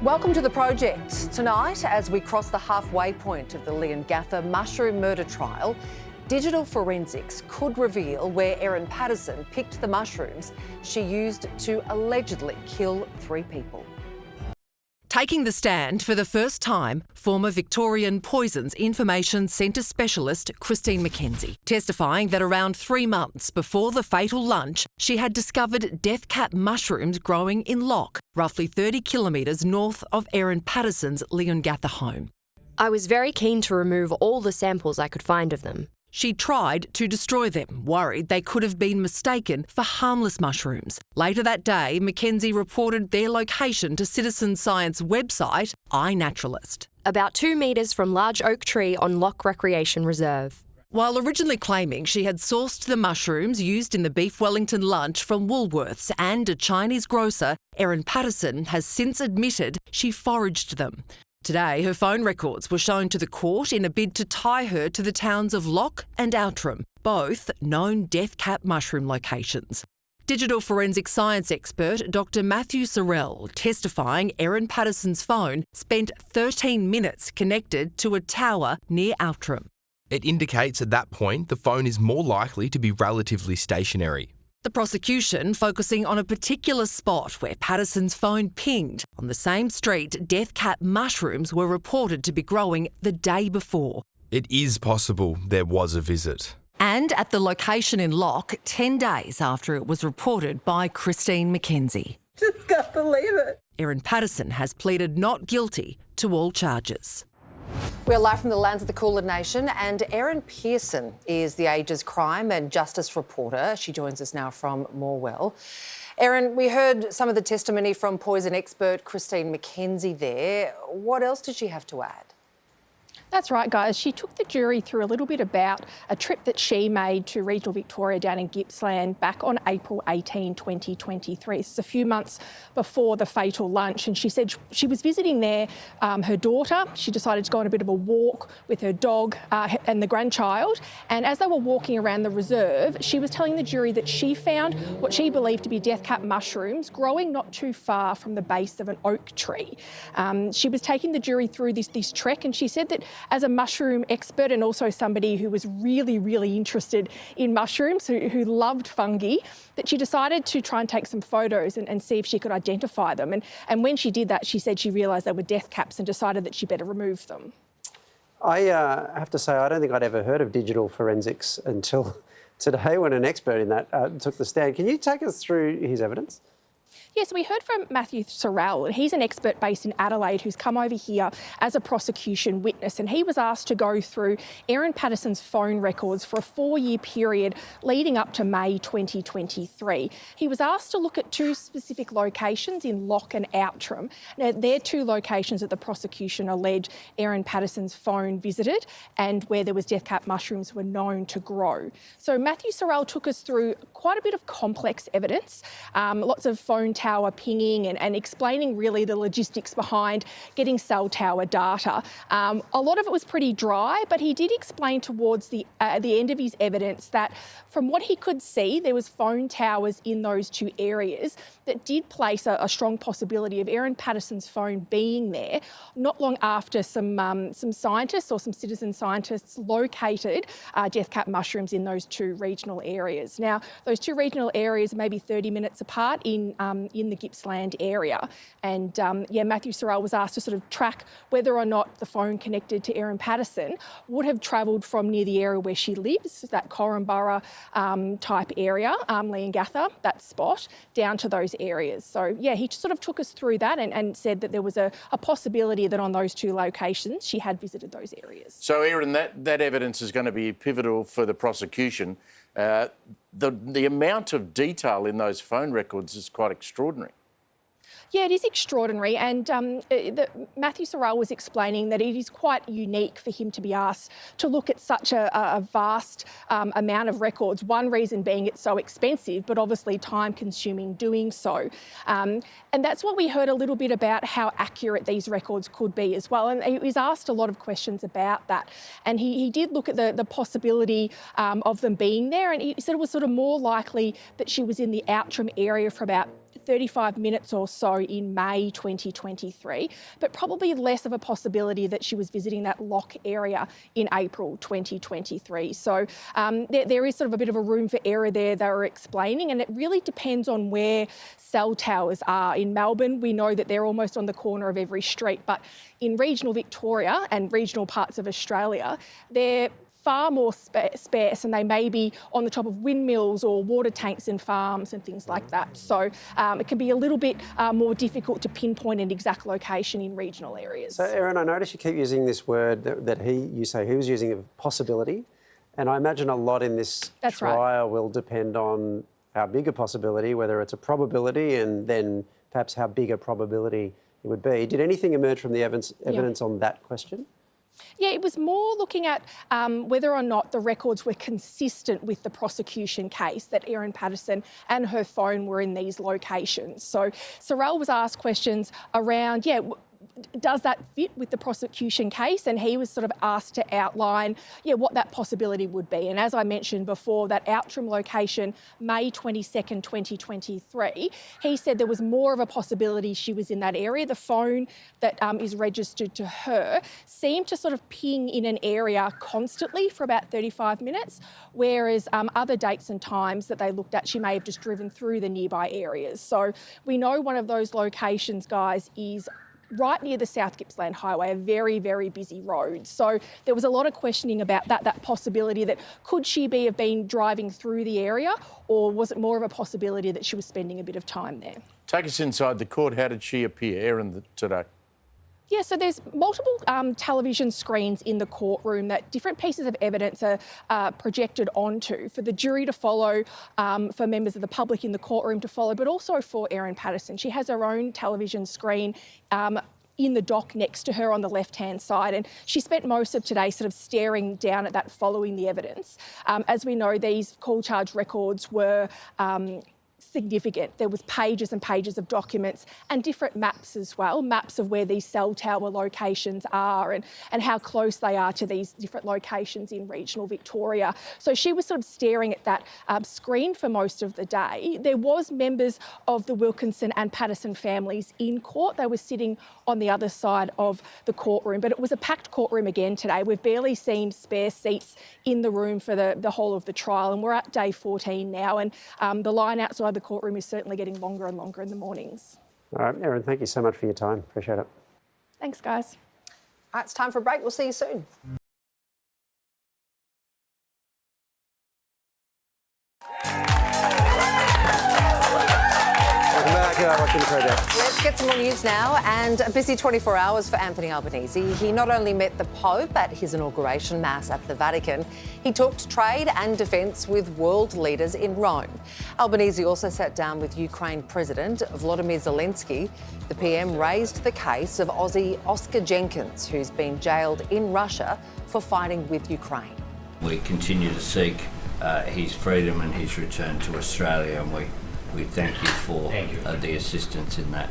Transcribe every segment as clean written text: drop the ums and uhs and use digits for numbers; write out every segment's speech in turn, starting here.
Welcome to The Project. Tonight, as we cross the halfway point of the Gaza mushroom murder trial, digital forensics could reveal where Erin Patterson picked the mushrooms she used to allegedly kill 3 people. Taking the stand for the first time, former Victorian Poisons Information Centre specialist Christine McKenzie, testifying that around 3 months before the fatal lunch, she had discovered death cap mushrooms growing in Lock, roughly 30 kilometres north of Erin Patterson's Leongatha home. I was very keen to remove all the samples I could find of them. She tried to destroy them, worried they could have been mistaken for harmless mushrooms. Later that day, McKenzie reported their location to citizen science website iNaturalist. About 2 metres from Large Oak Tree on Lock Recreation Reserve. While originally claiming she had sourced the mushrooms used in the beef Wellington lunch from Woolworths and a Chinese grocer, Erin Patterson has since admitted she foraged them. Today, her phone records were shown to the court in a bid to tie her to the towns of Lock and Outram, both known death cap mushroom locations. Digital forensic science expert Dr Matthew Sorrell, testifying Erin Patterson's phone spent 13 minutes connected to a tower near Outram. It indicates at that point the phone is more likely to be relatively stationary. The prosecution focusing on a particular spot where Patterson's phone pinged. On the same street, death cap mushrooms were reported to be growing the day before. It is possible there was a visit. And at the location in Lock, 10 days after it was reported by Christine McKenzie. Just can't believe it. Erin Patterson has pleaded not guilty to all charges. We're live from the lands of the Kulin Nation, and Erin Pearson is the Age's crime and justice reporter. She joins us now from Morwell. Erin, we heard some of the testimony from poison expert Christine McKenzie there. What else did she have to add? That's right, guys. She took the jury through a little bit about a trip that she made to regional Victoria down in Gippsland back on April 18, 2023. This is a few months before the fatal lunch. And she said she was visiting there her daughter. She decided to go on a bit of a walk with her dog and the grandchild. And as they were walking around the reserve, she was telling the jury that she found what she believed to be death cap mushrooms growing not too far from the base of an oak tree. She was taking the jury through this trek, and she said that as a mushroom expert and also somebody who was really, really interested in mushrooms, who loved fungi, that she decided to try and take some photos and see if she could identify them. And when she did that, she said she realised they were death caps and decided that she better remove them. I have to say, I don't think I'd ever heard of digital forensics until today when an expert in that took the stand. Can you take us through his evidence? Yes, we heard from Matthew Sorrell. He's an expert based in Adelaide who's come over here as a prosecution witness, and he was asked to go through Erin Patterson's phone records for a 4-year period leading up to May 2023. He was asked to look at 2 specific locations in Lock and Outram. Now, they're 2 locations that the prosecution allege Erin Patterson's phone visited and where there was death cap mushrooms were known to grow. So Matthew Sorrell took us through quite a bit of complex evidence, lots of phone tower pinging and explaining really the logistics behind getting cell tower data. A lot of it was pretty dry, but he did explain towards the end of his evidence that from what he could see, there was phone towers in those 2 areas that did place a strong possibility of Erin Patterson's phone being there not long after some scientists or some citizen scientists located death cap mushrooms in those 2 regional areas. Now, those 2 regional areas are maybe 30 minutes apart in the Gippsland area. And Matthew Sorrell was asked to sort of track whether or not the phone connected to Erin Patterson would have travelled from near the area where she lives, that Corumburra type area, Leongatha, that spot, down to those areas. So he sort of took us through that and said that there was a possibility that on those 2 locations she had visited those areas. So Erin, that evidence is going to be pivotal for the prosecution. The amount of detail in those phone records is quite extraordinary. Yeah, it is extraordinary, and Matthew Sorrell was explaining that it is quite unique for him to be asked to look at such a vast amount of records, one reason being it's so expensive, but obviously time-consuming doing so. And that's what we heard a little bit about how accurate these records could be as well, and he was asked a lot of questions about that. And he did look at the possibility of them being there, and he said it was sort of more likely that she was in the Outram area for about 35 minutes or so in May 2023, but probably less of a possibility that she was visiting that lock area in April 2023. So there is sort of a bit of a room for error there, they were explaining, and it really depends on where cell towers are. In Melbourne, we know that they're almost on the corner of every street, but in regional Victoria and regional parts of Australia, they're far more sparse, and they may be on the top of windmills or water tanks in farms and things like that. So it can be a little bit more difficult to pinpoint an exact location in regional areas. So, Erin, I notice you keep using this word that you say he was using of possibility, and I imagine a lot in this trial will depend on how big a possibility, whether it's a probability, and then perhaps how big a probability it would be. Did anything emerge from the evidence on that question? Yeah, it was more looking at whether or not the records were consistent with the prosecution case, that Erin Patterson and her phone were in these locations. So Sorrell was asked questions around, does that fit with the prosecution case? And he was sort of asked to outline, what that possibility would be. And as I mentioned before, that Outram location, May 22nd, 2023, he said there was more of a possibility she was in that area. The phone that is registered to her seemed to sort of ping in an area constantly for about 35 minutes, whereas other dates and times that they looked at, she may have just driven through the nearby areas. So we know one of those locations, guys, is right near the South Gippsland Highway, a very, very busy road. So there was a lot of questioning about that possibility that could she have been driving through the area, or was it more of a possibility that she was spending a bit of time there? Take us inside the court. How did she appear, Erin, today? Yeah, so there's multiple television screens in the courtroom that different pieces of evidence are projected onto for the jury to follow, for members of the public in the courtroom to follow, but also for Erin Patterson. She has her own television screen in the dock next to her on the left-hand side, and she spent most of today sort of staring down at that, following the evidence. As we know, these call charge records were significant. There was pages and pages of documents and different maps as well, maps of where these cell tower locations are and how close they are to these different locations in regional Victoria. So she was sort of staring at that screen for most of the day. There was members of the Wilkinson and Patterson families in court. They were sitting on the other side of the courtroom, but it was a packed courtroom again today. We've barely seen spare seats in the room for the whole of the trial, and we're at day 14 now, and the line outside the courtroom is certainly getting longer and longer in the mornings. All right, Erin, thank you so much for your time. Appreciate it. Thanks, guys. All right, it's time for a break. We'll see you soon. Let's get some more news now, and a busy 24 hours for Anthony Albanese. He not only met the Pope at his inauguration mass at the Vatican, he talked trade and defence with world leaders in Rome. Albanese also sat down with Ukraine President Volodymyr Zelensky. The PM raised the case of Aussie Oscar Jenkins, who's been jailed in Russia for fighting with Ukraine. We continue to seek his freedom and his return to Australia, and we thank you for the assistance in that.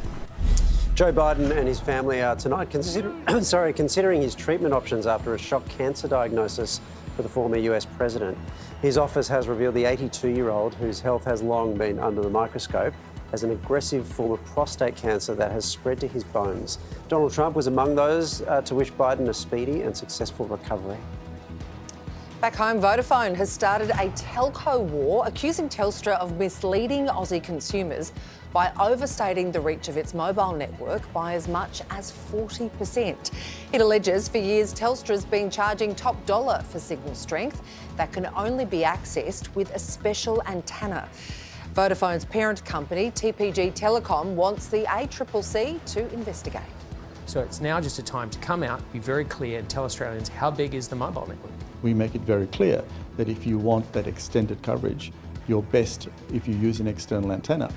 Joe Biden and his family are tonight considering his treatment options after a shock cancer diagnosis for the former US president. His office has revealed the 82-year-old, whose health has long been under the microscope, has an aggressive form of prostate cancer that has spread to his bones. Donald Trump was among those to wish Biden a speedy and successful recovery. Back home, Vodafone has started a telco war, accusing Telstra of misleading Aussie consumers by overstating the reach of its mobile network by as much as 40%. It alleges for years Telstra's been charging top dollar for signal strength that can only be accessed with a special antenna. Vodafone's parent company, TPG Telecom, wants the ACCC to investigate. So it's now just a time to come out, be very clear, and tell Australians how big is the mobile network. We make it very clear that if you want that extended coverage, you're best if you use an external antenna.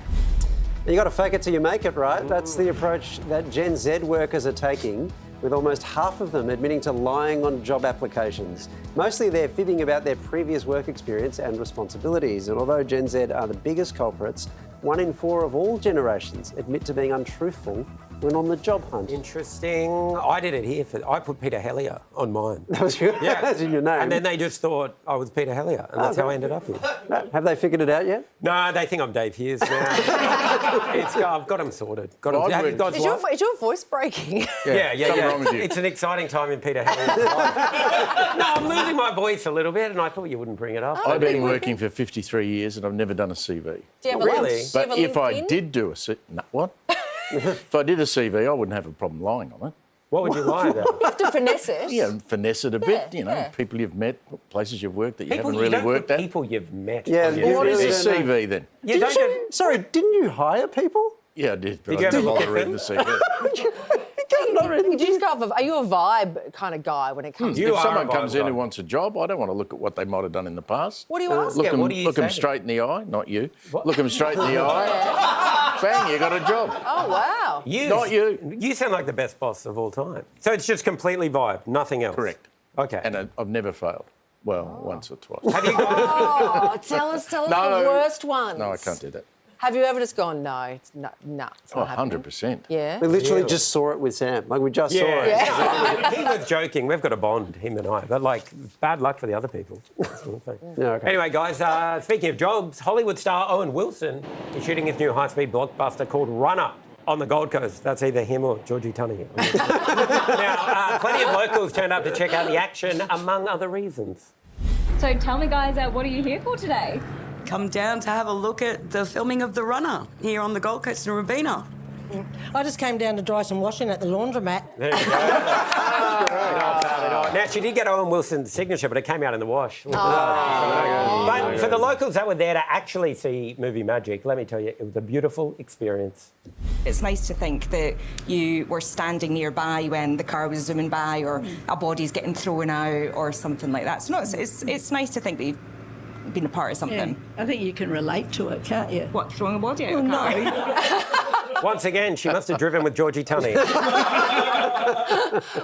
You got to fake it till you make it, right? That's the approach that Gen Z workers are taking, with almost half of them admitting to lying on job applications. Mostly they're fibbing about their previous work experience and responsibilities. And although Gen Z are the biggest culprits, 1 in 4 of all generations admit to being untruthful went on the job hunt. Interesting. I did it here. I put Peter Hellier on mine. That was your, Yeah. that's in your name. And then they just thought I was Peter Hellier, and that's how I ended up here. Have they figured it out yet? No, they think I'm Dave Hughes now. I've got them sorted. Got Well, them. Is your voice breaking? Something wrong with you. It's an exciting time in Peter Hellier's life. No, I'm losing my voice a little bit, and I thought you wouldn't bring it up. I've been working for 53 years and I've never done a CV. Do you have Really? But if I did do a CV... What? If I did a CV, I wouldn't have a problem lying on it. What would you lie about? You have to finesse it. Yeah, finesse it a bit, people you've met, places you've worked that you haven't really worked at. People you've met. Yeah, What is a CV then? Didn't you hire people? Yeah, I did, but Did you I didn't ever bother look reading at the CV. You just go off of, are you a vibe kind of guy when it comes to... If someone comes in who wants a job, I don't want to look at what they might have done in the past. What do you ask? What do you Look them say? straight in the eye, not you. Look them straight in the eye. Bang, you got a job. Oh, wow. Not you. You sound like the best boss of all time. So it's just completely vibe, nothing else? Correct. Okay. And I've never failed. Well, once or twice. Have you got... Oh, tell us the No. worst ones. No, I can't do that. Have you ever just gone, no, it's not Oh, happening? 100%. Yeah. We literally just saw it with Sam. Like, we just saw it. Yeah. He was joking. We've got a bond, him and I. But, bad luck for the other people. Yeah, okay. Anyway, guys, speaking of jobs, Hollywood star Owen Wilson is shooting his new high-speed blockbuster called Runner on the Gold Coast. That's either him or Georgie Tunney. Now, plenty of locals turned up to check out the action, among other reasons. So tell me, guys, what are you here for today? Come down to have a look at the filming of The Runner here on the Gold Coast in Robina. I just came down to dry some washing at the laundromat. There you go. Now, she did get Owen Wilson's signature, but it came out in the wash. But for the locals that were there to actually see movie magic, let me tell you, it was a beautiful experience. It's nice to think that you were standing nearby when the car was zooming by or a body's getting thrown out or something like that. So, no, it's nice to think that you've been a part of something. Yeah, I think you can relate to it, can't you? What, throwing a body out of a car? No. Once again, she must have driven with Georgie Tunney.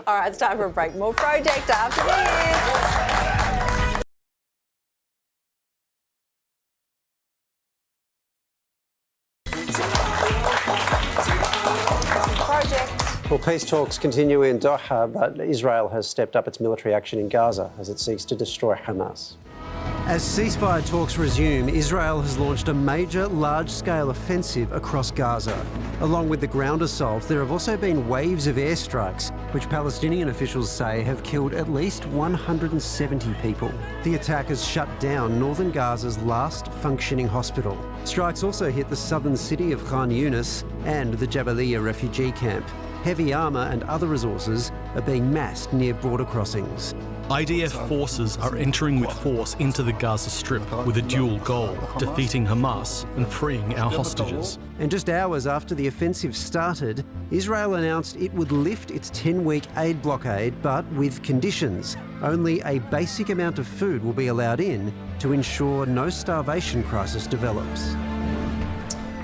All right, it's time for a break. More Project after this. Project. Well, peace talks continue in Doha, but Israel has stepped up its military action in Gaza as it seeks to destroy Hamas. As ceasefire talks resume, Israel has launched a major, large-scale offensive across Gaza. Along with the ground assaults, there have also been waves of airstrikes, which Palestinian officials say have killed at least 170 people. The attack has shut down northern Gaza's last functioning hospital. Strikes also hit the southern city of Khan Yunis and the Jabalia refugee camp. Heavy armour and other resources are being massed near border crossings. IDF forces are entering with force into the Gaza Strip with a dual goal, defeating Hamas and freeing our hostages. And just hours after the offensive started, Israel announced it would lift its 10-week aid blockade, but with conditions. Only a basic amount of food will be allowed in to ensure no starvation crisis develops.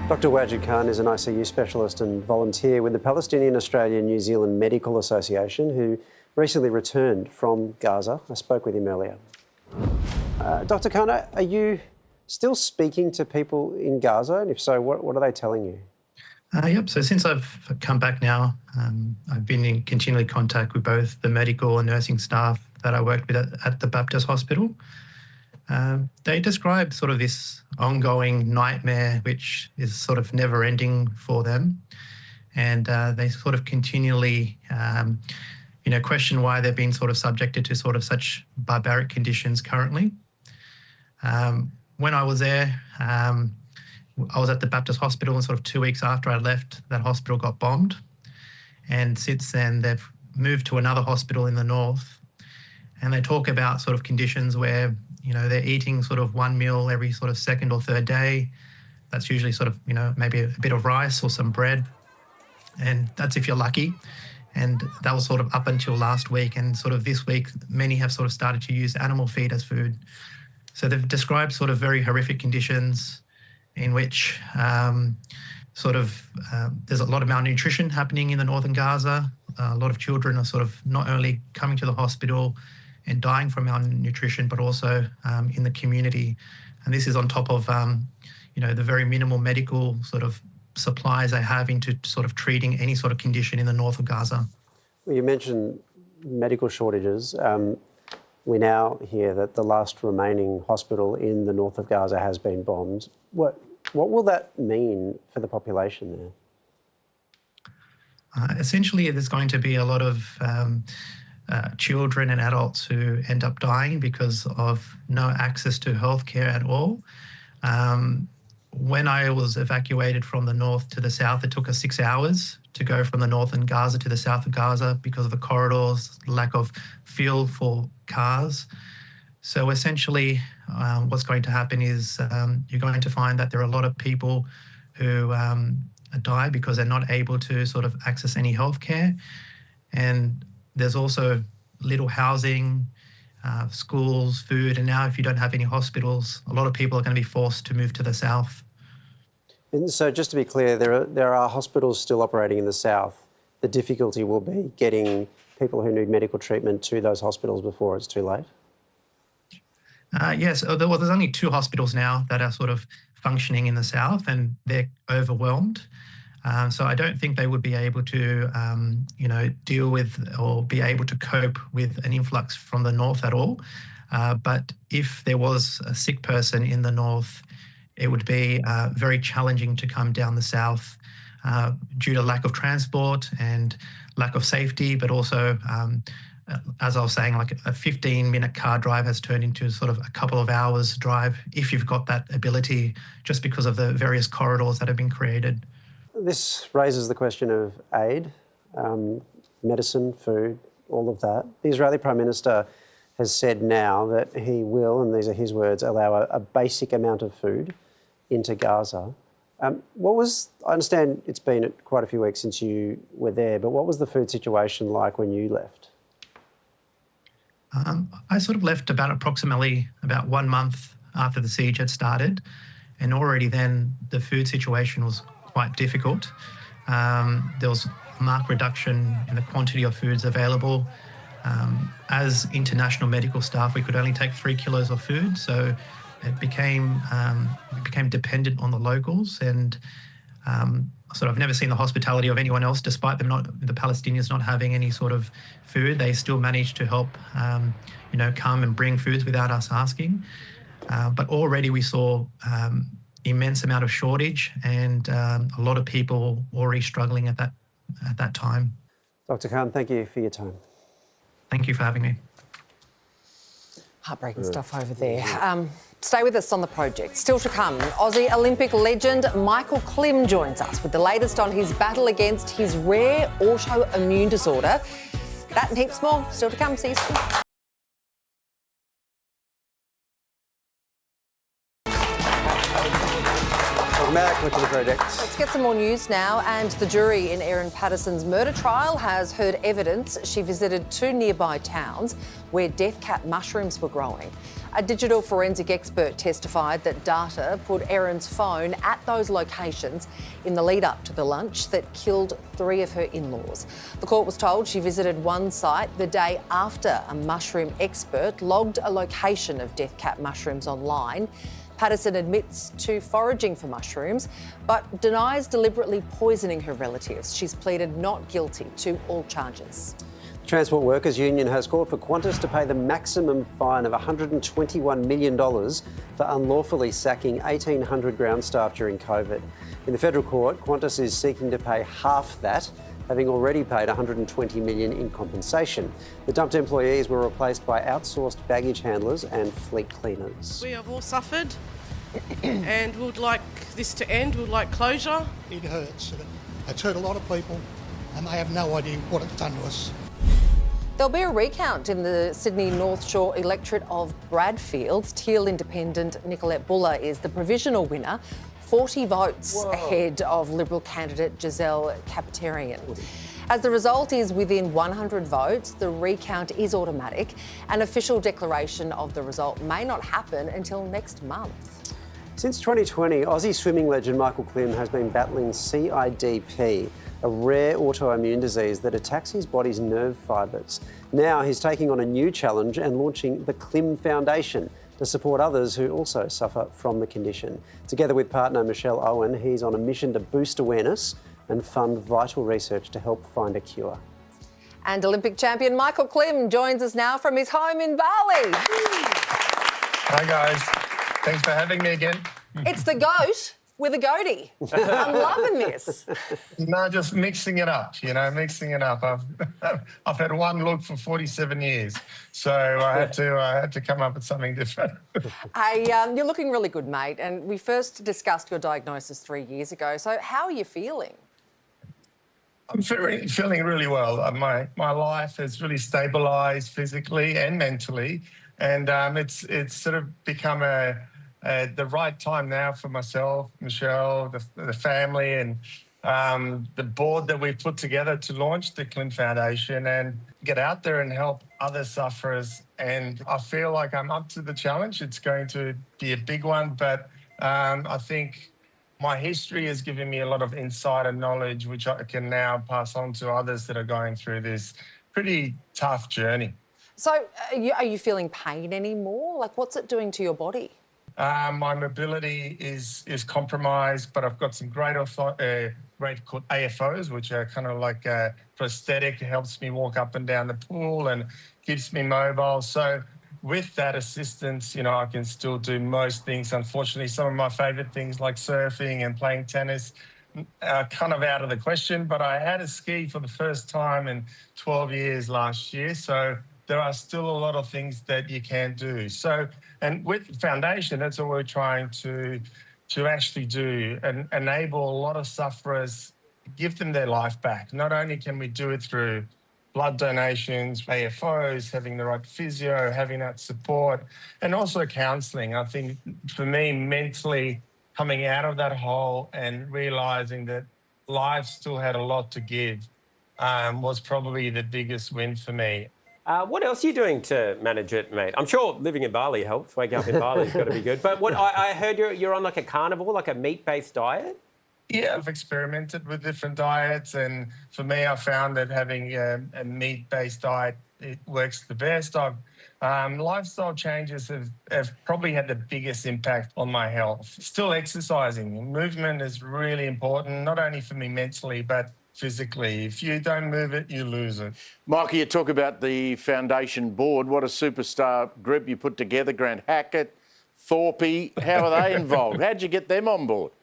Dr. Wajid Khan is an ICU specialist and volunteer with the Palestinian Australia New Zealand Medical Association, who recently returned from Gaza. I spoke with him earlier. Dr. Khan, are you still speaking to people in Gaza? And if so, what are they telling you? Yep. So since I've come back now, I've been in continual contact with both the medical and nursing staff that I worked with at the Baptist Hospital. They describe sort of this ongoing nightmare, which is sort of never ending for them. And they sort of continually question why they're being sort of subjected to sort of such barbaric conditions currently. When I was there, I was at the Baptist Hospital, and sort of 2 weeks after I left, that hospital got bombed. And since then, they've moved to another hospital in the north. And they talk about sort of conditions where, they're eating sort of one meal every sort of second or third day. That's usually sort of, maybe a bit of rice or some bread. And that's if you're lucky. And that was sort of up until last week. And sort of this week, many have sort of started to use animal feed as food. So they've described sort of very horrific conditions in which there's a lot of malnutrition happening in the northern Gaza. A lot of children are sort of not only coming to the hospital and dying from malnutrition, but also in the community. And this is on top of, the very minimal medical sort of supplies they have into sort of treating any sort of condition in the north of Gaza. Well, you mentioned medical shortages. We now hear that the last remaining hospital in the north of Gaza has been bombed. What will that mean for the population there? Essentially, there's going to be a lot of children and adults who end up dying because of no access to healthcare at all. When I was evacuated from the north to the south, it took us 6 hours to go from the north in Gaza to the south of Gaza because of the corridors, lack of fuel for cars. So essentially, what's going to happen is you're going to find that there are a lot of people who die because they're not able to sort of access any healthcare. And there's also little housing, schools, food, and now if you don't have any hospitals, a lot of people are going to be forced to move to the south. And so just to be clear, there are hospitals still operating in the south. The difficulty will be getting people who need medical treatment to those hospitals before it's too late? Yes, there's only 2 hospitals now that are sort of functioning in the south, and they're overwhelmed. So I don't think they would be able to, deal with or be able to cope with an influx from the north at all. But if there was a sick person in the north, it would be very challenging to come down the south due to lack of transport and lack of safety, but also, as I was saying, like a 15-minute car drive has turned into sort of a couple of hours drive if you've got that ability, just because of the various corridors that have been created. This raises the question of aid, medicine, food, all of that. The Israeli Prime Minister has said now that he will, and these are his words, allow a basic amount of food into Gaza. I understand it's been quite a few weeks since you were there, but what was the food situation like when you left? I sort of left approximately 1 month after the siege had started, and already then the food situation was quite difficult. There was a marked reduction in the quantity of foods available. As international medical staff, we could only take 3 kilos of food, so it became dependent on the locals, and I've never seen the hospitality of anyone else, despite the Palestinians not having any sort of food. They still managed to help, come and bring foods without us asking. But already we saw immense amount of shortage, and a lot of people already struggling at that time. Dr. Khan, thank you for your time. Thank you for having me. Heartbreaking stuff over there. Stay with us on the project. Still to come, Aussie Olympic legend Michael Klim joins us with the latest on his battle against his rare autoimmune disorder. That and heaps more still to come. See you soon. Welcome back. Look at the project. Let's get some more news now. And the jury in Erin Patterson's murder trial has heard evidence she visited 2 nearby towns where death cap mushrooms were growing. A digital forensic expert testified that data put Erin's phone at those locations in the lead up to the lunch that killed 3 of her in-laws. The court was told she visited one site the day after a mushroom expert logged a location of death cap mushrooms online. Patterson admits to foraging for mushrooms, but denies deliberately poisoning her relatives. She's pleaded not guilty to all charges. The Transport Workers Union has called for Qantas to pay the maximum fine of $121 million for unlawfully sacking 1,800 ground staff during COVID. In the federal court, Qantas is seeking to pay half that, having already paid $120 million in compensation. The dumped employees were replaced by outsourced baggage handlers and fleet cleaners. We have all suffered and we would like this to end. We would like closure. It hurts. It's hurt a lot of people and they have no idea what it's done to us. There'll be a recount in the Sydney North Shore electorate of Bradfield. Teal Independent Nicolette Buller is the provisional winner, 40 votes ahead of Liberal candidate Giselle Capitarian. As the result is within 100 votes, the recount is automatic. An official declaration of the result may not happen until next month. Since 2020, Aussie swimming legend Michael Klim has been battling CIDP, a rare autoimmune disease that attacks his body's nerve fibres. Now he's taking on a new challenge and launching the Klim Foundation to support others who also suffer from the condition. Together with partner Michelle Owen, he's on a mission to boost awareness and fund vital research to help find a cure. And Olympic champion Michael Klim joins us now from his home in Bali. Hi guys, thanks for having me again. It's the goat with a goatee. I'm loving this. No, just mixing it up, mixing it up. I've had one look for 47 years, so I had to come up with something different. Hey, you're looking really good, mate. And we first discussed your diagnosis 3 years ago. So how are you feeling? I'm feeling really well. My life has really stabilised physically and mentally, and it's sort of become the right time now for myself, Michelle, the family, and the board that we've put together to launch the Klim Foundation and get out there and help other sufferers. And I feel like I'm up to the challenge. It's going to be a big one, but I think my history has given me a lot of insider knowledge, which I can now pass on to others that are going through this pretty tough journey. So are you feeling pain anymore? Like, what's it doing to your body? My mobility is compromised, but I've got some great called AFOs, which are kind of like a prosthetic. It helps me walk up and down the pool and keeps me mobile. So with that assistance, I can still do most things. Unfortunately, some of my favourite things like surfing and playing tennis are kind of out of the question, but I had a ski for the first time in 12 years last year. So there are still a lot of things that you can do. So, and with the foundation, that's what we're trying to actually do, and enable a lot of sufferers, give them their life back. Not only can we do it through blood donations, AFOs, having the right physio, having that support, and also counselling. I think for me, mentally coming out of that hole and realising that life still had a lot to give was probably the biggest win for me. What else are you doing to manage it, mate? I'm sure living in Bali helps. Waking up in Bali's got to be good. But what I heard you're on like a carnivore, like a meat-based diet? Yeah, I've experimented with different diets, and for me, I found that having a meat-based diet, it works the best. Lifestyle changes have probably had the biggest impact on my health. Still exercising. Movement is really important, not only for me mentally, but physically. If you don't move it, you lose it. Mikey, you talk about the foundation board. What a superstar group you put together. Grant Hackett, Thorpe, how are they involved? How'd you get them on board?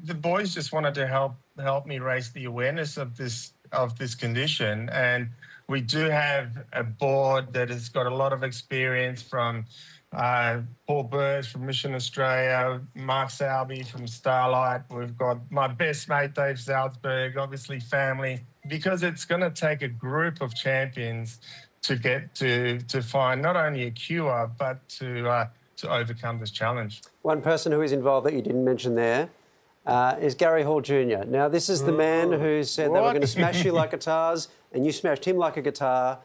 The boys just wanted to help me raise the awareness of this condition, and we do have a board that has got a lot of experience from Paul Burrs from Mission Australia, Mark Salby from Starlight. We've got my best mate Dave Salzberg, obviously family, because it's going to take a group of champions to get to find not only a cure but to overcome this challenge. One person who is involved that you didn't mention there is Gary Hall Jr. Now, this is the man who said they were going to smash you like guitars, and you smashed him like a guitar.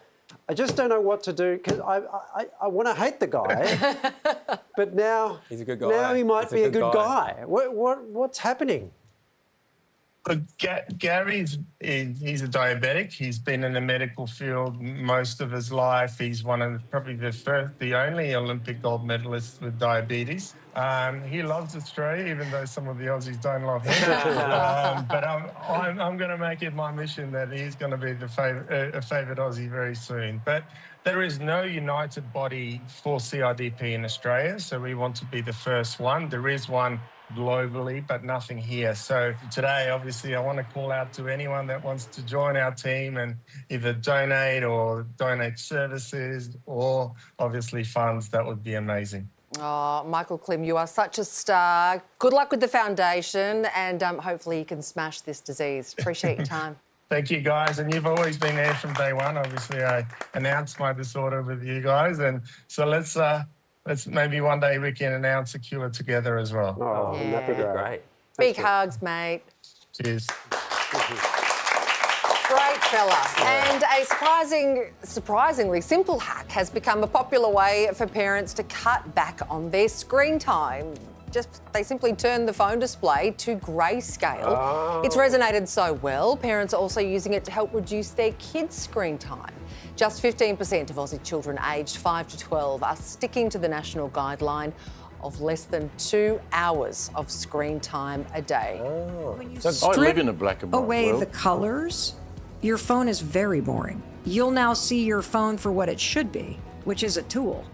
I just don't know what to do, because I want to hate the guy, but now he's a good guy. Now he might be a good guy. What's happening? Gary's he's a diabetic. He's been in the medical field most of his life. He's one of probably the only Olympic gold medalist with diabetes. He loves Australia, even though some of the Aussies don't love him. But I'm going to make it my mission that he's going to be a favoured Aussie very soon. But there is no united body for CIDP in Australia, so we want to be the first one. There is one globally, but nothing here. So today, obviously, I want to call out to anyone that wants to join our team and either donate services or obviously funds. That would be amazing. Oh, Michael Klim, you are such a star. Good luck with the foundation, and hopefully you can smash this disease. Appreciate your time. Thank you, guys. And you've always been there from day one. Obviously, I announced my disorder with you guys, and so let's maybe one day we can announce a cure together as well. Oh, yeah. That'd be great. Big hugs, mate. Cheers. Great fella. And a surprisingly simple hack has become a popular way for parents to cut back on their screen time. they simply turned the phone display to grayscale. It's resonated so well, parents are also using it to help reduce their kids' screen time. Just 15% of Aussie children aged 5 to 12 are sticking to the national guideline of less than 2 hours of screen time a day. When you I live in a black and white away world. the colours, your phone is very boring. You'll now see your phone for what it should be, which is a tool.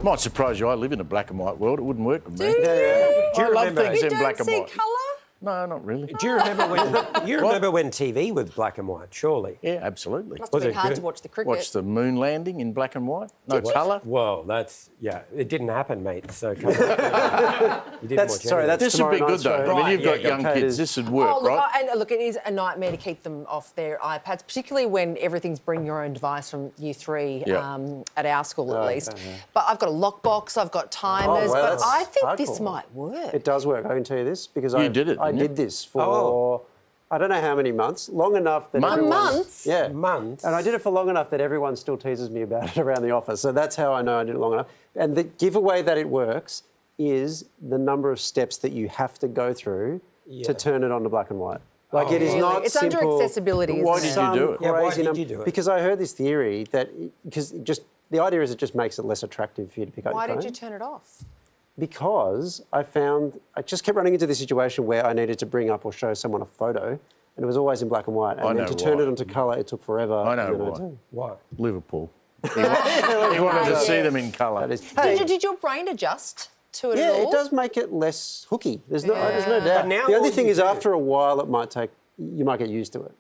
Might surprise you, I live in a black and white world. It wouldn't work with me. Do you? Do you I love remember- things You in black don't and see white. colour? No, not really. Do you remember when TV was black and white? Surely. Yeah, absolutely. Must have been hard to watch the cricket. Watch the moon landing in black and white. No colour. Well, it didn't happen, mate. So come on. You didn't watch anything. This would be good though. I mean, you've got young kids. This would work, Oh, look, right? and look, it is a nightmare to keep them off their iPads, particularly when everything's bring your own device from year 3 at our school at least. But I've got a lockbox, I've got timers, wow, but that's I think this hardcore. might work. It does work. I can tell you this because You I did it, I didn't you? did this for I don't know how many months, long enough that everyone, months? Yeah, months. And I did it for long enough that everyone still teases me about it around the office. So that's how I know I did it long enough. And the giveaway that it works is the number of steps that you have to go through to turn it on to black and white. Like it is not It's simple. under accessibility, Why isn't did it? you do it? Yeah, why Crazy did you do it? Because I heard this theory that the idea is it just makes it less attractive for you to pick up Why your phone. did you turn it off? Because I just kept running into this situation where I needed to bring up or show someone a photo, and it was always in black and white. And then to turn it onto colour, it took forever. I know you why. Why? Liverpool. He wanted to see them in colour. Did your brain adjust to it at Yeah, all? it does make it less hooky. There's no doubt. But now The only all thing you is, do- after a while, you might get used to it.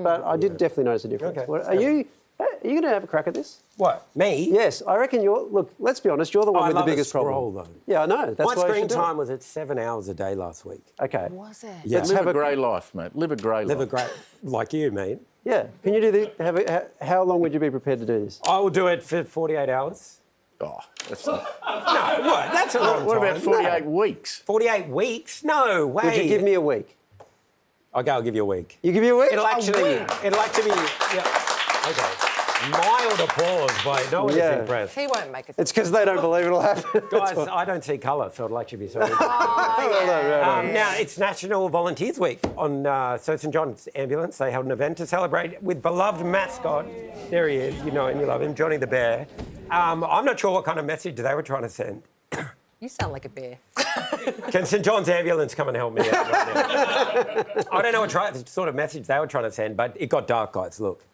But I did definitely notice a difference. Okay. Are you going to have a crack at this? What? Me? Yes, I reckon look, let's be honest, you're the one I with the love a biggest scroll, problem. though. Yeah, I know. That's My why you screen should do it. time was at 7 hours a day last week. Okay. Was it? Yeah. Live a grey life, mate. Live a grey life. Live a great, like you, mate. Yeah. Can you do this? How long would you be prepared to do this? I will do it for 48 hours. Oh, that's not... No, what? That's a long time. What about 48 weeks? 48 weeks? No way. Would you give me a week? Okay, I'll give you a week. You give me a week? It'll actually be, yeah. Okay. Mild applause by no one is impressed. He won't make it. It's because they don't believe it'll happen. Guys, I don't see colour, so it'll actually be so Oh, Now, it's National Volunteers Week on St John's Ambulance. They held an event to celebrate with beloved mascot. There he is, you know him, you love him, Johnny the Bear. I'm not sure what kind of message they were trying to send. You sound like a bear. Can St John's Ambulance come and help me out right now? I don't know what sort of message they were trying to send, but it got dark, guys, look.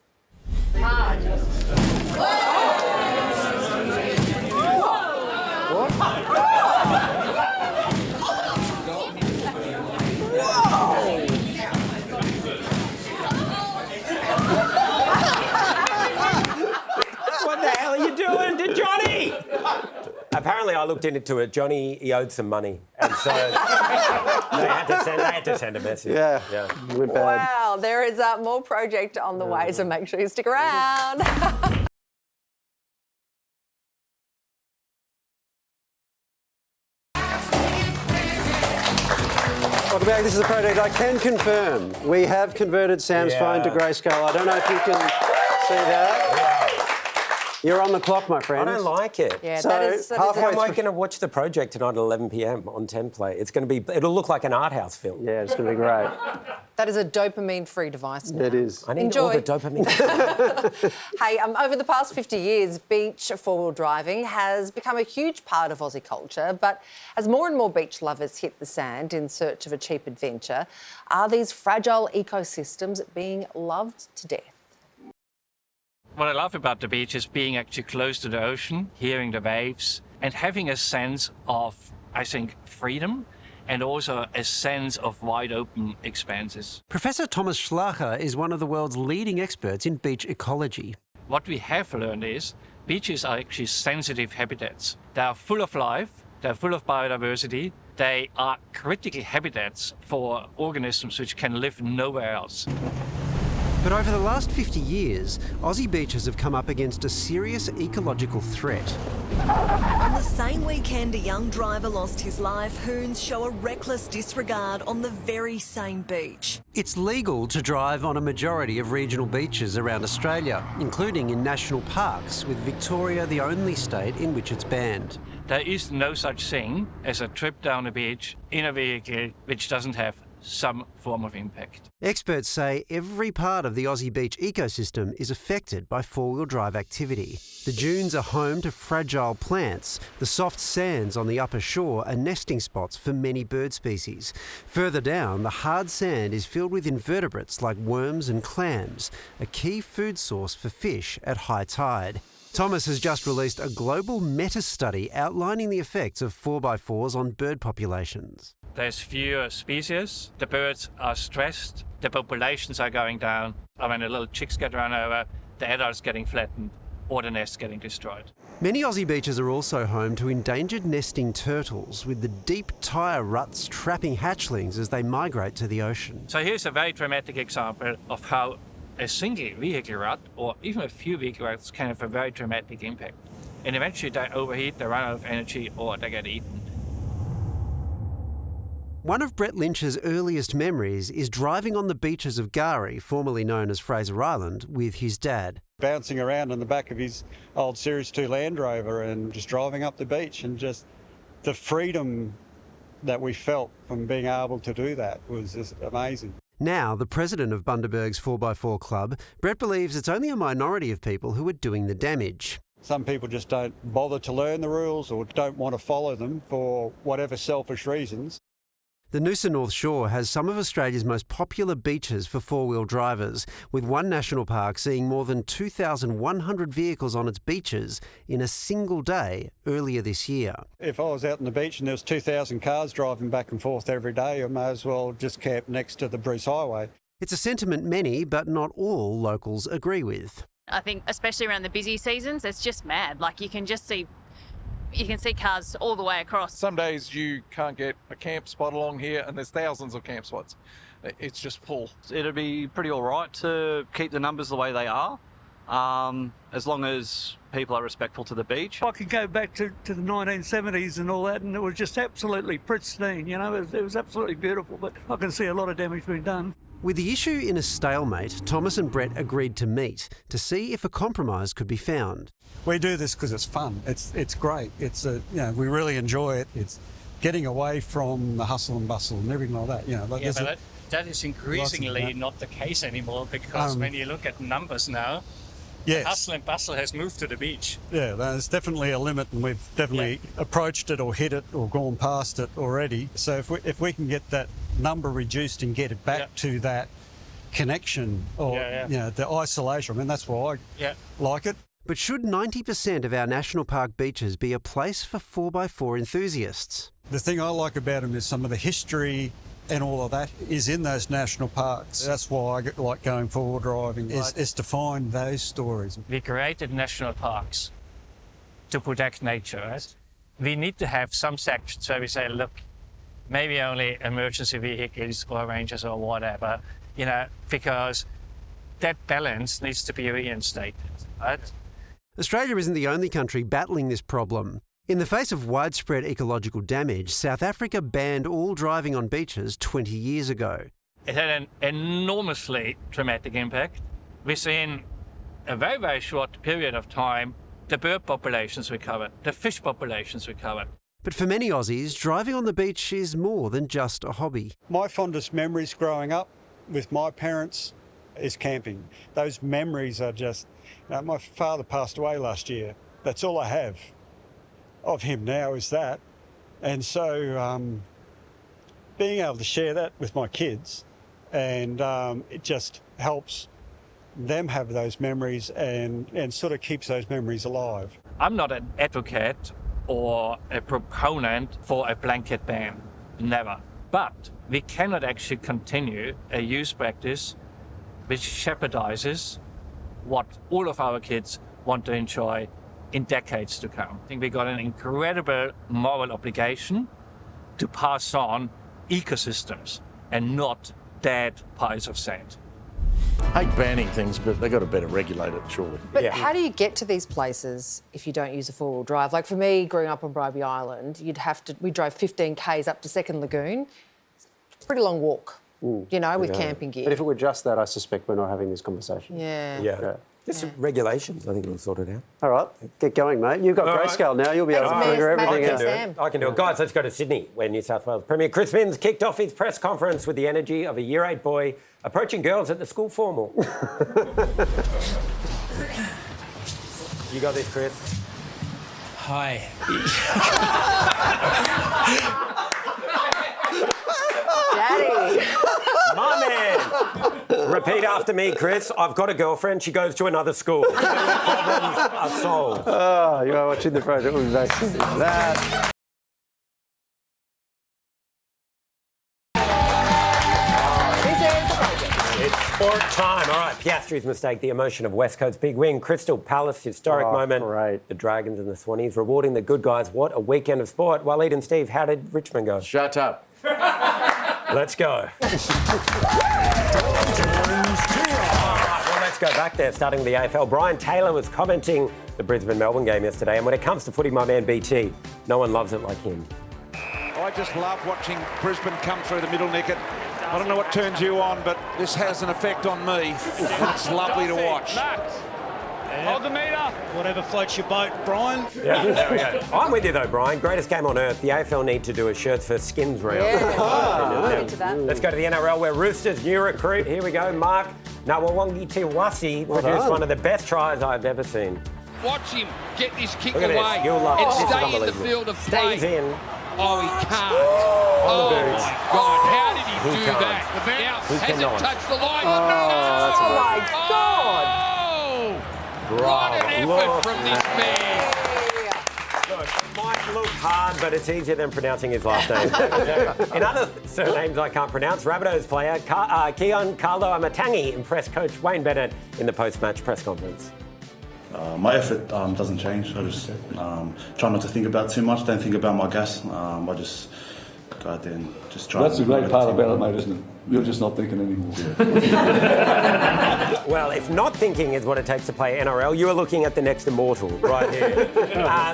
What the hell are you doing to Johnny? Apparently, I looked into it. Johnny, he owed some money, and so they had to send a message. Yeah. You went bad. Wow, there is more project on the way, so make sure you stick around. Welcome back. This is a project I can confirm. We have converted Sam's phone to grayscale. I don't know if you can see that. You're on the clock, my friend. I don't like it. Yeah, So, that is halfway How am I through- going to watch the project tonight at 11 p.m. on 10 Play? It'll look like an art house film. Yeah, it's going to be great. That is a dopamine-free device now. It is. I need Enjoy. all the dopamine. Hey, over the past 50 years, beach four-wheel driving has become a huge part of Aussie culture, but as more and more beach lovers hit the sand in search of a cheap adventure, are these fragile ecosystems being loved to death? What I love about the beach is being actually close to the ocean, hearing the waves, and having a sense of, I think, freedom and also a sense of wide open expanses. Professor Thomas Schlacher is one of the world's leading experts in beach ecology. What we have learned is beaches are actually sensitive habitats. They are full of life, they're full of biodiversity, they are critical habitats for organisms which can live nowhere else. But over the last 50 years, Aussie beaches have come up against a serious ecological threat. On the same weekend a young driver lost his life, hoons show a reckless disregard on the very same beach. It's legal to drive on a majority of regional beaches around Australia, including in national parks, with Victoria the only state in which it's banned. There is no such thing as a trip down a beach in a vehicle which doesn't have some form of impact. Experts say every part of the Aussie beach ecosystem is affected by four-wheel drive activity. The dunes are home to fragile plants. The soft sands on the upper shore are nesting spots for many bird species. Further down, the hard sand is filled with invertebrates like worms and clams, a key food source for fish at high tide. Thomas has just released a global meta-study outlining the effects of 4x4s on bird populations. There's fewer species, the birds are stressed, the populations are going down, and when the little chicks get run over, the adults getting flattened or the nests getting destroyed. Many Aussie beaches are also home to endangered nesting turtles, with the deep tyre ruts trapping hatchlings as they migrate to the ocean. So here's a very dramatic example of how a single vehicle rut or even a few vehicle ruts can have a very dramatic impact. And eventually they overheat, they run out of energy, or they get eaten. One of Brett Lynch's earliest memories is driving on the beaches of Gari, formerly known as Fraser Island, with his dad. Bouncing around in the back of his old Series 2 Land Rover and just driving up the beach, and just the freedom that we felt from being able to do that was just amazing. Now, the president of Bundaberg's 4x4 Club, Brett believes it's only a minority of people who are doing the damage. Some people just don't bother to learn the rules or don't want to follow them for whatever selfish reasons. The Noosa North Shore has some of Australia's most popular beaches for four-wheel drivers, with one national park seeing more than 2,100 vehicles on its beaches in a single day earlier this year. If I was out on the beach and there was 2,000 cars driving back and forth every day, I may as well just camp next to the Bruce Highway. It's a sentiment many, but not all, locals agree with. I think especially around the busy seasons, it's just mad. Like you can see cars all the way across. Some days you can't get a camp spot along here and there's thousands of camp spots. It's just full. It'd be pretty all right to keep the numbers the way they are, as long as people are respectful to the beach. I could go back to the 1970s and all that, and it was just absolutely pristine, you know, it was absolutely beautiful, but I can see a lot of damage being done. With the issue in a stalemate, Thomas and Brett agreed to meet to see if a compromise could be found. We do this because it's fun. It's great. We really enjoy it. It's getting away from the hustle and bustle and everything like that. You know, but that is increasingly not the case anymore, because when you look at numbers now, yes, the hustle and bustle has moved to the beach. Yeah, there's definitely a limit, and we've definitely approached it or hit it or gone past it already. So if we can get that number reduced and get it back to that connection or the isolation, I mean, that's why I like it. But should 90% of our national park beaches be a place for 4x4 enthusiasts? The thing I like about them is some of the history and all of that is in those national parks. That's why I like going four-wheel driving, is to find those stories. We created national parks to protect nature, right? We need to have some sections where we say, look, maybe only emergency vehicles or rangers or whatever, you know, because that balance needs to be reinstated, right? Australia isn't the only country battling this problem. In the face of widespread ecological damage, South Africa banned all driving on beaches 20 years ago. It had an enormously dramatic impact. Within a very, very short period of time, the bird populations recovered, the fish populations recovered. But for many Aussies, driving on the beach is more than just a hobby. My fondest memories growing up with my parents is camping. Those memories are just... my father passed away last year. That's all I have of him now is that. And so being able to share that with my kids, and it just helps them have those memories and sort of keeps those memories alive. I'm not an advocate or a proponent for a blanket ban, never. But we cannot actually continue a use practice which jeopardizes what all of our kids want to enjoy in decades to come. I think we got an incredible moral obligation to pass on ecosystems and not dead piles of sand. I hate banning things, but they've got to better regulate it, surely. But how do you get to these places if you don't use a four-wheel drive? Like for me, growing up on Bribie Island, we drove 15 k's up to Second Lagoon. It's a pretty long walk, you know, with camping gear. But if it were just that, I suspect we're not having this conversation. Yeah. Just regulations, I think we'll sort it out. All right, get going, mate. You've got grayscale now. You'll be able to figure everything out. I can do it. Guys, let's go to Sydney, where New South Wales Premier Chris Minns kicked off his press conference with the energy of a Year 8 boy approaching girls at the school formal. You got this, Chris? Hi. Daddy. My man. Repeat after me, Chris. I've got a girlfriend. She goes to another school. Problems are solved. Oh, you are watching the project. We'll be back to that. It's sport time. All right, Piastri's mistake, the emotion of West Coast's big win. Crystal Palace, historic moment. Great. The Dragons and the Swannies rewarding the good guys. What a weekend of sport. Waleed and Steve, how did Richmond go? Shut up. Let's go. Well, let's go back there, starting with the AFL. Brian Taylor was commenting the Brisbane-Melbourne game yesterday, and when it comes to footy, my man BT, no one loves it like him. I just love watching Brisbane come through the middle, Nickett. I don't know what turns you on, but this has an effect on me. It's lovely to watch. Hold the meter. Whatever floats your boat, Brian. Yeah, there we go. I'm with you though, Brian. Greatest game on earth. The AFL need to do a shirts for skins round. Let's go to the NRL where Roosters new recruit. Here we go, Mark Nawawangi Tiwasi produced one of the best tries I've ever seen. Watch him get this kick Look at away this. You'll love it. and This is stay in the unbelievable. field of play. Stays in. Oh, he can't. On the Oh, boots. my God. How did he do can't. that? Now, He hasn't cannot. touched the line. that's oh, my God. What an effort Look from this man. Look, it might look hard, but it's easier than pronouncing his last name. In other surnames I can't pronounce, Rabbitohs player Keon Carlo Amatangi impressed coach Wayne Bennett in the post-match press conference. My effort doesn't change. I just try not to think about too much. Don't think about my gas. I just go out there and just try. That's the great part about it, mate, isn't it? You're just not thinking anymore. Well, if not thinking is what it takes to play NRL, you are looking at the next immortal right here.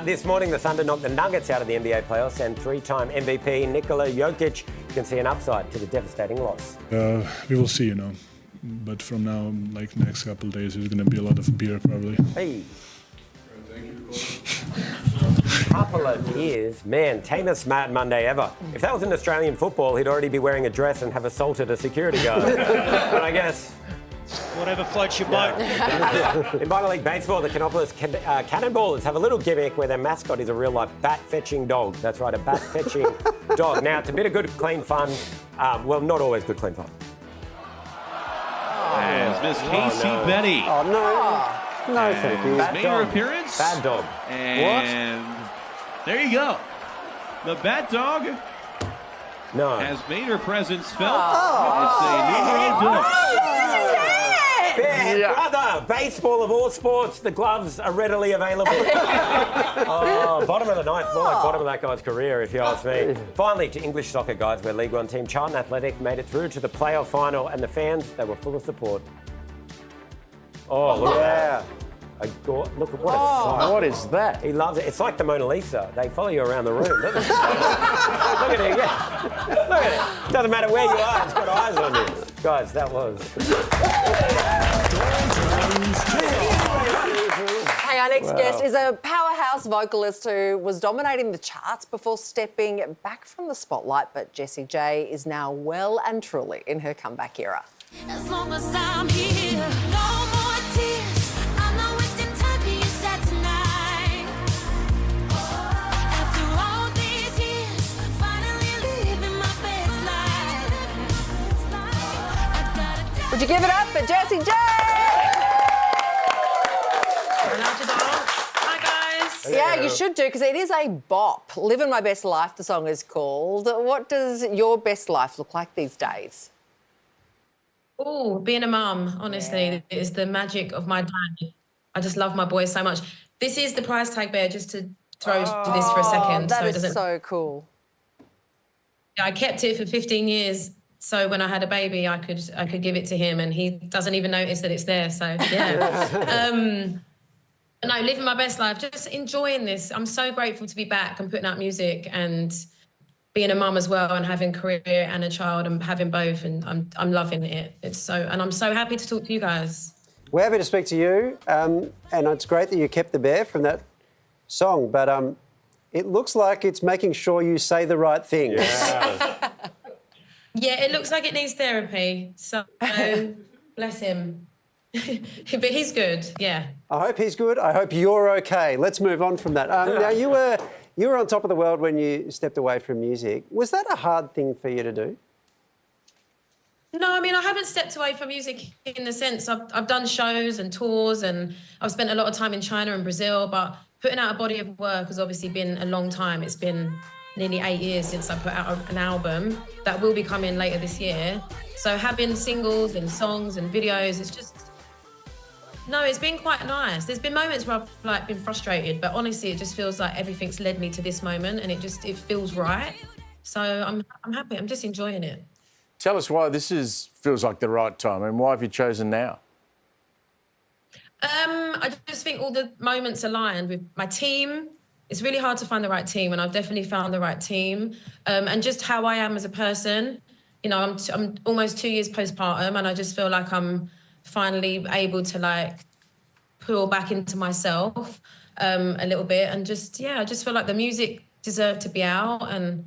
This morning, the Thunder knocked the Nuggets out of the NBA playoffs, and three-time MVP Nikola Jokic can see an upside to the devastating loss. We will see, But from now, like next couple of days, there's going to be a lot of beer probably. Hey. Couple of years, man, tamest Mad Monday ever. If that was in Australian football, he'd already be wearing a dress and have assaulted a security guard. But I guess. Whatever floats your boat. In minor league baseball, the Canopolis Cannonballers have a little gimmick where their mascot is a real-life bat-fetching dog. That's right, a bat-fetching dog. Now, it's a bit of good, clean fun. Well, not always good, clean fun. As Miss Casey Betty. Oh, no. No, thank you. Made her appearance. Bad dog. And there you go. The Bat Dog has made her presence felt. It's a new dog. Brother, baseball of all sports, the gloves are readily available. Bottom of the ninth, more like bottom of that guy's career, if you ask me. Finally, to English soccer, guys, where League One team Charlton Athletic made it through to the playoff final, and the fans, they were full of support. Oh, look at that. Look at what a sight. What is that? He loves it. It's like the Mona Lisa. They follow you around the room. Look at it. Yeah. Look at it. Doesn't matter where you are, it's got eyes on you. Guys, that was. Hey, our next guest is a powerhouse vocalist who was dominating the charts before stepping back from the spotlight, but Jessie J is now well and truly in her comeback era. As long as I'm here, no more tears. I'm not wasting time being sad tonight. After all these years, finally living my best life. Would you give it up for Jessie J? Hi guys. Yeah, you should do, because it is a bop. Living My Best Life, the song is called. What does your best life look like these days? Oh, being a mum, honestly, is the magic of my day. I just love my boys so much. This is the price tag, Bear, just to throw to this for a second. That so it is doesn't... so cool. I kept it for 15 years So when I had a baby, I could give it to him, and he doesn't even notice that it's there. So yeah. No, living my best life, just enjoying this. I'm so grateful to be back and putting out music and being a mum as well, and having a career and a child and having both, and I'm loving it. And I'm so happy to talk to you guys. We're happy to speak to you, and it's great that you kept the bear from that song, but it looks like it's making sure you say the right things. Yeah, it looks like it needs therapy. So bless him. But he's good, yeah. I hope he's good. I hope you're okay. Let's move on from that. Now, you were on top of the world when you stepped away from music. Was that a hard thing for you to do? No, I mean, I haven't stepped away from music in the sense I've done shows and tours, and I've spent a lot of time in China and Brazil, but putting out a body of work has obviously been a long time. It's been nearly 8 years since I put out an album that will be coming later this year. So having singles and songs and videos, it's just... No, it's been quite nice. There's been moments where I've been frustrated, but honestly, it just feels like everything's led me to this moment, and it feels right. So I'm happy. I'm just enjoying it. Tell us why this feels like the right time, and why have you chosen now? I just think all the moments aligned with my team. It's really hard to find the right team, and I've definitely found the right team. And just how I am as a person. You know, I'm almost 2 years postpartum, and I just feel like I'm finally able to pull back into myself a little bit, and I just feel like the music deserved to be out. And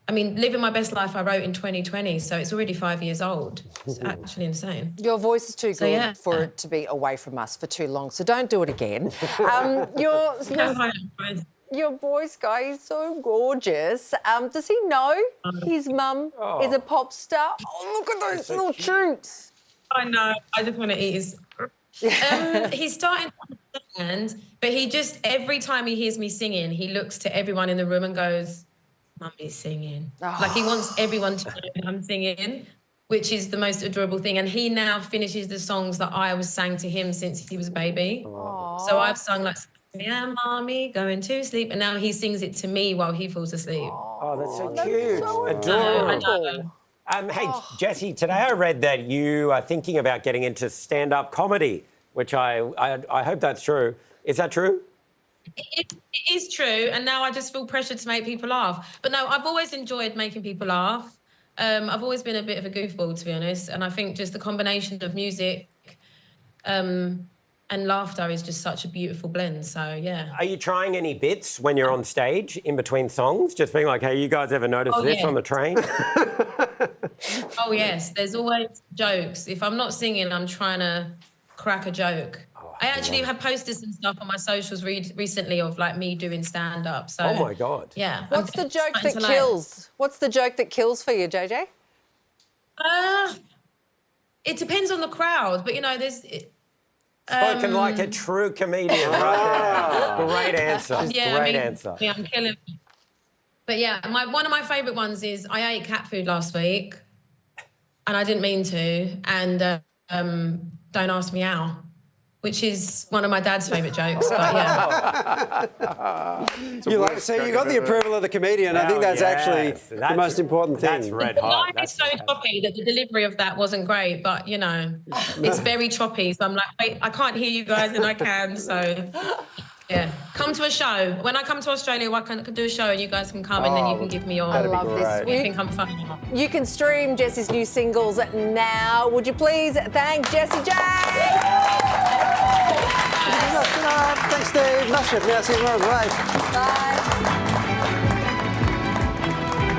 I mean, living my best life I wrote in 2020, so it's already 5 years old. It's actually insane. Your voice is too good for it to be away from us for too long, so don't do it again. Your voice guy is so gorgeous. Does he know his mum is a pop star? Oh, look at those little shoots. I know. I just want to eat his... he's starting to understand, but he just, every time he hears me singing, he looks to everyone in the room and goes, Mummy's singing. Like, he wants everyone to know I'm singing, which is the most adorable thing. And he now finishes the songs that I was sang to him since he was a baby. Aww. So I've sung yeah, Mommy, going to sleep. And now he sings it to me while he falls asleep. Oh, that's so cute. Adorable. Hey, Jessie, today I read that you are thinking about getting into stand-up comedy, which I hope that's true. Is that true? It is true, and now I just feel pressured to make people laugh. But no, I've always enjoyed making people laugh. I've always been a bit of a goofball, to be honest, and I think just the combination of music and laughter is just such a beautiful blend, so yeah. Are you trying any bits when you're on stage in between songs? Just being like, hey, you guys ever notice this on the train? Oh, yes, there's always jokes. If I'm not singing, I'm trying to crack a joke. I actually have posters and stuff on my socials recently of me doing stand-up. So, oh my God. Yeah. What's the joke that kills? What's the joke that kills for you, JJ? It depends on the crowd, but there's... Spoken like a true comedian right there. Great answer. Great answer. Yeah, I'm killing it. But yeah, one of my favourite ones is I ate cat food last week and I didn't mean to, and don't ask me how, which is one of my dad's favourite jokes, but yeah. You got the approval of the comedian. I think that's actually the most important thing. That's red hot. The line is so choppy that the delivery of that wasn't great, but, it's very choppy. So I'm like, wait, I can't hear you guys and I can, so... Yeah, come to a show. When I come to Australia, I can do a show and you guys can come and then you can give me your... I love this. You think I'm funny. You can stream Jessie's new singles now. Would you please thank Jessie J? Thanks, Steve. Nice to see you tomorrow. Bye. Bye.